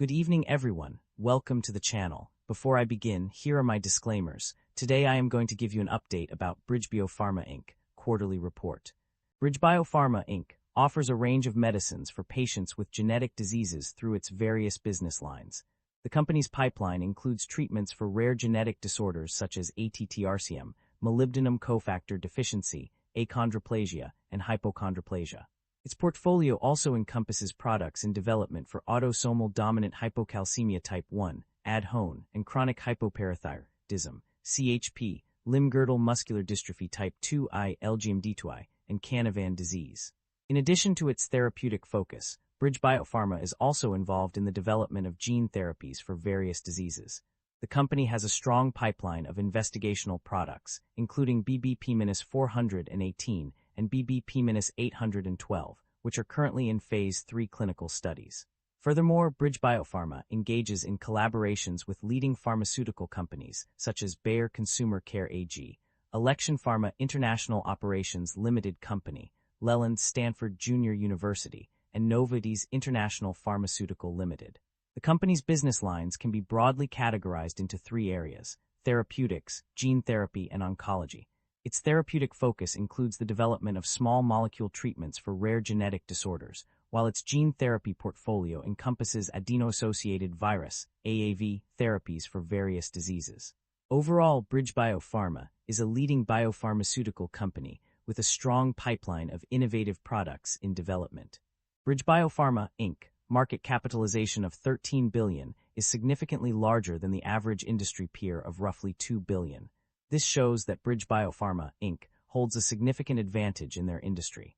Good evening, everyone. Welcome to the channel. Before I begin, here are my disclaimers. Today I am going to give you an update about Bridgebio Pharma Inc. quarterly report. Bridgebio Pharma Inc. offers a range of medicines for patients with genetic diseases through its various business lines. The company's pipeline includes treatments for rare genetic disorders such as ATTRCM, molybdenum cofactor deficiency, achondroplasia, and hypochondroplasia. Its portfolio also encompasses products in development for autosomal dominant hypocalcemia type 1, ADHONE, and chronic hypoparathyroidism, CHP, limb-girdle muscular dystrophy type 2I, LGMD2I, and Canavan disease. In addition to its therapeutic focus, Bridgebio Pharma is also involved in the development of gene therapies for various diseases. The company has a strong pipeline of investigational products, including BBP-418 and BBP-812, which are currently in Phase 3 clinical studies. Furthermore, Bridgebio Pharma engages in collaborations with leading pharmaceutical companies such as Bayer Consumer Care AG, Alexion Pharma International Operations Limited Company, Leland Stanford Junior University, and Novartis International Pharmaceutical Limited. The company's business lines can be broadly categorized into three areas: therapeutics, gene therapy, and oncology. Its therapeutic focus includes the development of small molecule treatments for rare genetic disorders, while its gene therapy portfolio encompasses adeno-associated virus (AAV) therapies for various diseases. Overall, Bridgebio Pharma is a leading biopharmaceutical company with a strong pipeline of innovative products in development. Bridgebio Pharma Inc. market capitalization of $13 billion is significantly larger than the average industry peer of roughly $2 billion. This shows that Bridgebio Pharma Inc. holds a significant advantage in their industry.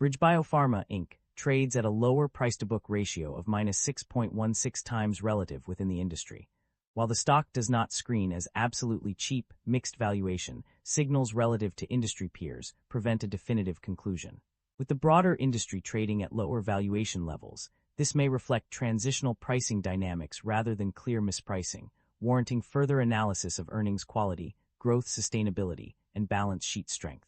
Bridgebio Pharma Inc. trades at a lower price-to-book ratio of -6.16 times relative within the industry. While the stock does not screen as absolutely cheap, mixed valuation, signals relative to industry peers prevent a definitive conclusion. With the broader industry trading at lower valuation levels, this may reflect transitional pricing dynamics rather than clear mispricing, warranting further analysis of earnings quality, growth sustainability, and balance sheet strength.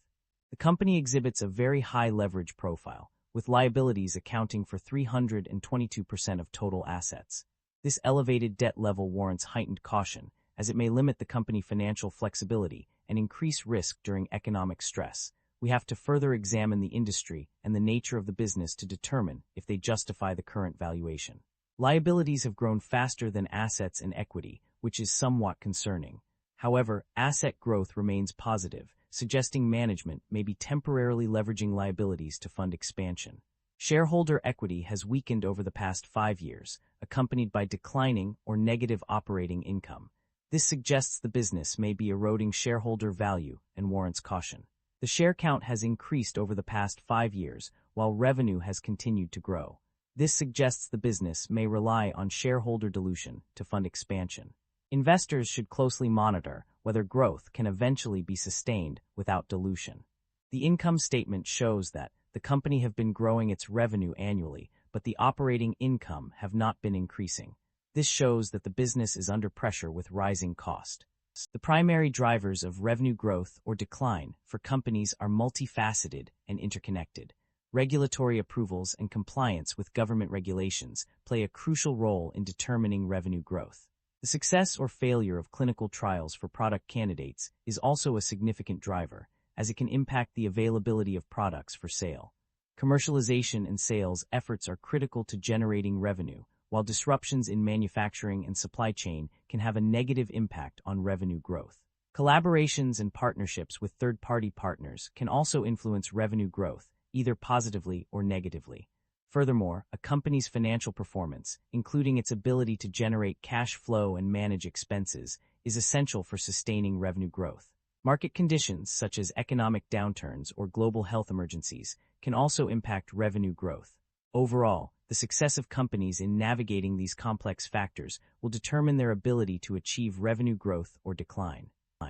The company exhibits a very high leverage profile, with liabilities accounting for 322% of total assets. This elevated debt level warrants heightened caution, as it may limit the company's financial flexibility and increase risk during economic stress. We have to further examine the industry and the nature of the business to determine if they justify the current valuation. Liabilities have grown faster than assets and equity, which is somewhat concerning. However, asset growth remains positive, suggesting management may be temporarily leveraging liabilities to fund expansion. Shareholder equity has weakened over the past 5 years, accompanied by declining or negative operating income. This suggests the business may be eroding shareholder value and warrants caution. The share count has increased over the past 5 years, while revenue has continued to grow. This suggests the business may rely on shareholder dilution to fund expansion. Investors should closely monitor whether growth can eventually be sustained without dilution. The income statement shows that the company have been growing its revenue annually, but the operating income have not been increasing. This shows that the business is under pressure with rising cost. The primary drivers of revenue growth or decline for companies are multifaceted and interconnected. Regulatory approvals and compliance with government regulations play a crucial role in determining revenue growth. The success or failure of clinical trials for product candidates is also a significant driver, as it can impact the availability of products for sale. Commercialization and sales efforts are critical to generating revenue, while disruptions in manufacturing and supply chain can have a negative impact on revenue growth. Collaborations and partnerships with third-party partners can also influence revenue growth, either positively or negatively. Furthermore, a company's financial performance, including its ability to generate cash flow and manage expenses, is essential for sustaining revenue growth. Market conditions such as economic downturns or global health emergencies can also impact revenue growth. Overall, the success of companies in navigating these complex factors will determine their ability to achieve revenue growth or decline.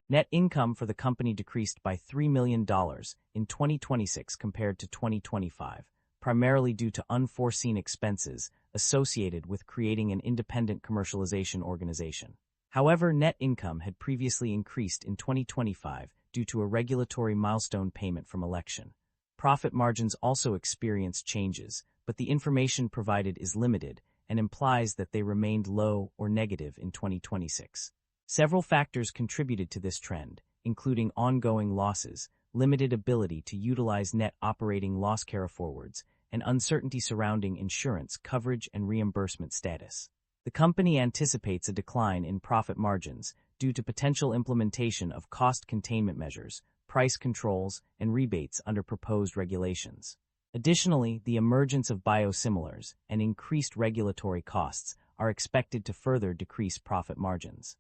Net income for the company decreased by $3 million in 2026 compared to 2025, primarily due to unforeseen expenses associated with creating an independent commercialization organization. However, net income had previously increased in 2025 due to a regulatory milestone payment from Alexion. Profit margins also experienced changes, but the information provided is limited, and implies that they remained low or negative in 2026. Several factors contributed to this trend, including ongoing losses, limited ability to utilize net operating loss carryforwards, and uncertainty surrounding insurance coverage and reimbursement status. The company anticipates a decline in profit margins due to potential implementation of cost containment measures, price controls, and rebates under proposed regulations. Additionally, the emergence of biosimilars and increased regulatory costs are expected to further decrease profit margins.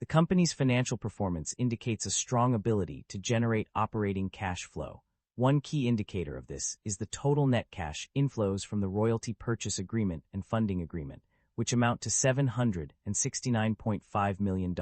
The company's financial performance indicates a strong ability to generate operating cash flow. One key indicator of this is the total net cash inflows from the royalty purchase agreement and funding agreement, which amount to $769.5 million.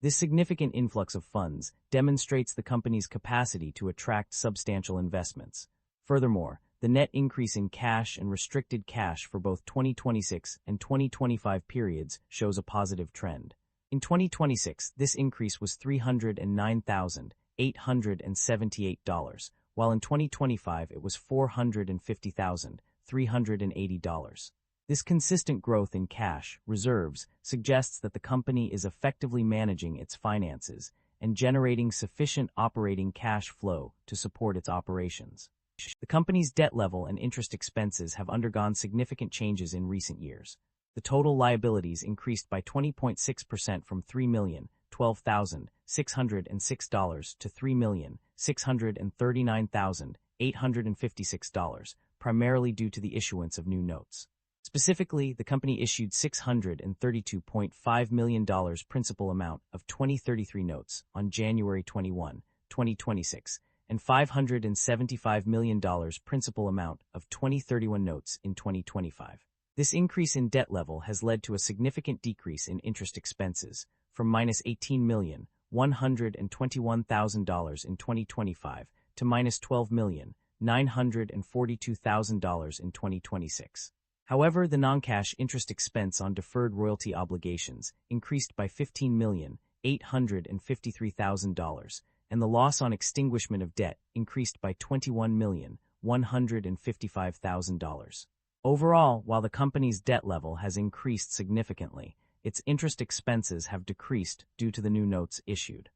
This significant influx of funds demonstrates the company's capacity to attract substantial investments. Furthermore, the net increase in cash and restricted cash for both 2026 and 2025 periods shows a positive trend. In 2026, this increase was $309,878, while in 2025 it was $450,380. This consistent growth in cash reserves suggests that the company is effectively managing its finances and generating sufficient operating cash flow to support its operations. The company's debt level and interest expenses have undergone significant changes in recent years. The total liabilities increased by 20.6% from $3,012,606 to $3,639,856, primarily due to the issuance of new notes. Specifically, the company issued $632.5 million principal amount of 2033 notes on January 21, 2026, and $575 million principal amount of 2031 notes in 2025. This increase in debt level has led to a significant decrease in interest expenses, from -$18,121,000 in 2025 to -$12,942,000 in 2026. However, the non-cash interest expense on deferred royalty obligations increased by $15,853,000, and the loss on extinguishment of debt increased by $21,155,000. Overall, while the company's debt level has increased significantly, its interest expenses have decreased due to the new notes issued.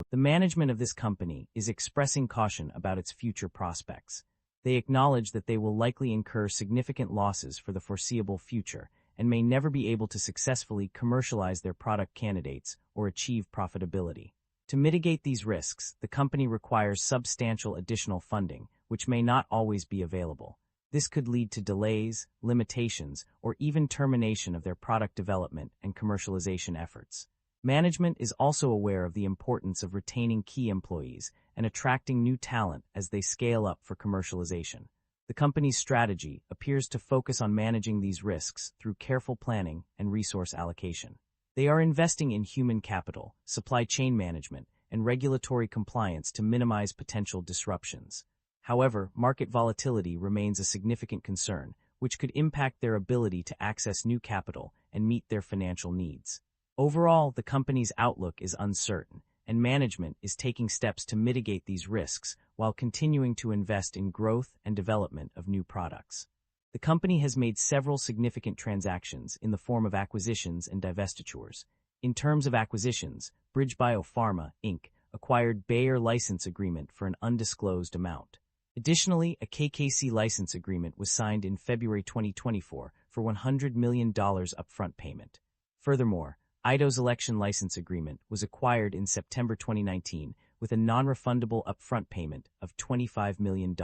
The management of this company is expressing caution about its future prospects. They acknowledge that they will likely incur significant losses for the foreseeable future and may never be able to successfully commercialize their product candidates or achieve profitability. To mitigate these risks, the company requires substantial additional funding, which may not always be available. This could lead to delays, limitations, or even termination of their product development and commercialization efforts. Management is also aware of the importance of retaining key employees and attracting new talent as they scale up for commercialization. The company's strategy appears to focus on managing these risks through careful planning and resource allocation. They are investing in human capital, supply chain management, and regulatory compliance to minimize potential disruptions. However, market volatility remains a significant concern, which could impact their ability to access new capital and meet their financial needs. Overall, the company's outlook is uncertain, and management is taking steps to mitigate these risks while continuing to invest in growth and development of new products. The company has made several significant transactions in the form of acquisitions and divestitures. In terms of acquisitions, Bridgebio Pharma Inc. acquired Bayer license agreement for an undisclosed amount. Additionally, a KKC license agreement was signed in February 2024 for $100 million upfront payment. Furthermore, Eidos election license agreement was acquired in September 2019 with a non-refundable upfront payment of $25 million.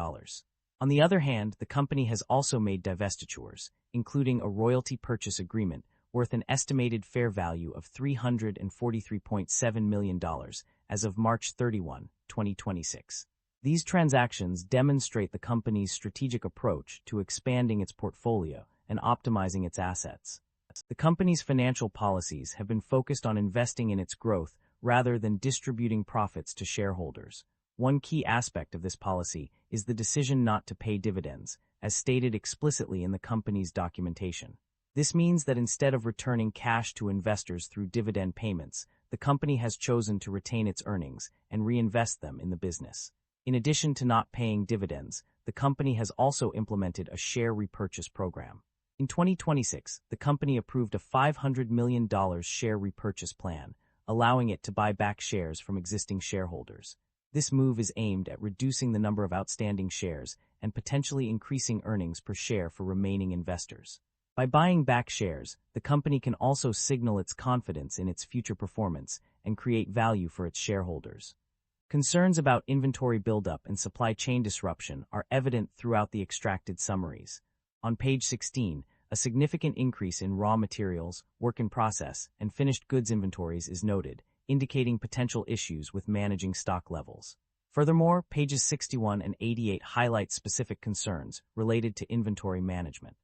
On the other hand, the company has also made divestitures, including a royalty purchase agreement worth an estimated fair value of $343.7 million as of March 31, 2026. These transactions demonstrate the company's strategic approach to expanding its portfolio and optimizing its assets. The company's financial policies have been focused on investing in its growth rather than distributing profits to shareholders. One key aspect of this policy is the decision not to pay dividends, as stated explicitly in the company's documentation. This means that instead of returning cash to investors through dividend payments, the company has chosen to retain its earnings and reinvest them in the business. In addition to not paying dividends, the company has also implemented a share repurchase program. In 2026, the company approved a $500 million share repurchase plan, allowing it to buy back shares from existing shareholders. This move is aimed at reducing the number of outstanding shares and potentially increasing earnings per share for remaining investors. By buying back shares, the company can also signal its confidence in its future performance and create value for its shareholders. Concerns about inventory buildup and supply chain disruption are evident throughout the extracted summaries. On page 16, a significant increase in raw materials, work in process, and finished goods inventories is noted, indicating potential issues with managing stock levels. Furthermore, pages 61 and 88 highlight specific concerns related to inventory management.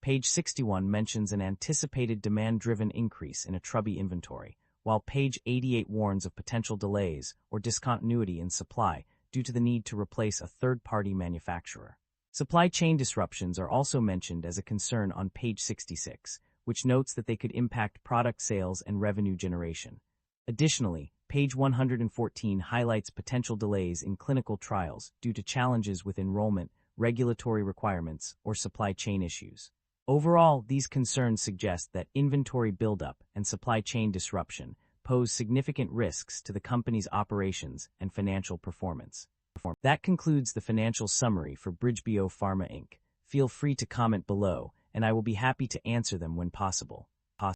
Page 61 mentions an anticipated demand-driven increase in a Trubby inventory, while page 88 warns of potential delays or discontinuity in supply due to the need to replace a third-party manufacturer. Supply chain disruptions are also mentioned as a concern on page 66, which notes that they could impact product sales and revenue generation. Additionally, page 114 highlights potential delays in clinical trials due to challenges with enrollment, regulatory requirements, or supply chain issues. Overall, these concerns suggest that inventory buildup and supply chain disruption pose significant risks to the company's operations and financial performance. That concludes the financial summary for Bridgebio Pharma Inc. Feel free to comment below, and I will be happy to answer them when possible.